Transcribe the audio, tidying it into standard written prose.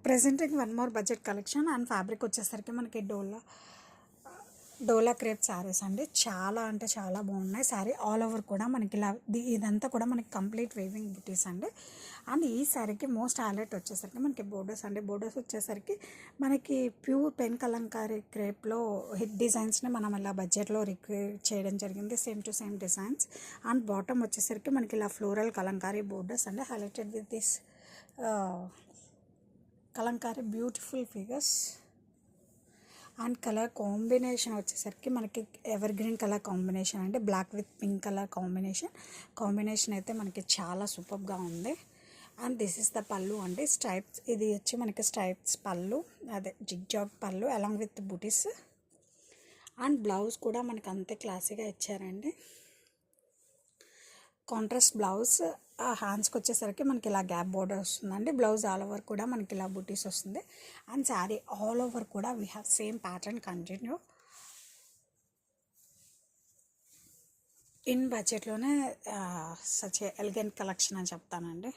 Presenting one more budget collection and fabric వచ్చేసరికి మనకి డోలా crepe saris అండి. చాలా అంటే చాలా బాగున్నాయి. శారీ ఆల్ ఓవర్ కూడా మనకి ఇలా ఇదంతా కూడా మనకి కంప్లీట్ వేవింగ్ బుటీస్ అండి. అండ్ ఈ శారీకి మోస్ట్ హైలైట్ వచ్చేసరికి మనకి బోర్డర్స్ అండి. బోర్డర్స్ వచ్చేసరికి మనకి ప్యూర్ పెన్ కలంకారీ క్రేప్లో హిట్ డిజైన్స్ని మనం ఇలా బడ్జెట్లో రిక్రియేట్ చేయడం జరిగింది. Same to same designs. And bottom వచ్చేసరికి మనకి ఇలా ఫ్లోరల్ కలంకారీ బోర్డర్స్ అండి, highlighted with this kalamkari beautiful figures. And colour combination వచ్చేసరికి మనకి ఎవర్ గ్రీన్ కలర్ కాంబినేషన్ అండి. Black with pink colour combination అయితే మనకి చాలా సూపర్గా ఉంది. అండ్ దిస్ ఇస్ ద పళ్ళు అండి. స్ట్రైప్స్, ఇది వచ్చి మనకి స్ట్రైప్స్ పళ్ళు, అదే జిగ్జాగ్ పళ్ళు along with buttis. And blouse కూడా మనకి అంతే క్లాసీగా ఇచ్చారండి. Contrast blouse. హ్యాండ్స్కి వచ్చేసరికి మనకి ఇలా గ్యాప్ బోర్డర్ వస్తుందండి. బ్లౌజ్ ఆల్ ఓవర్ కూడా మనకి ఇలా బూటీస్ వస్తుంది. అండ్ శారీ ఆల్ ఓవర్ కూడా we have same pattern continue. In బడ్జెట్లోనే సచ్ ఎలిగెంట్ కలెక్షన్ అని చెప్తానండి.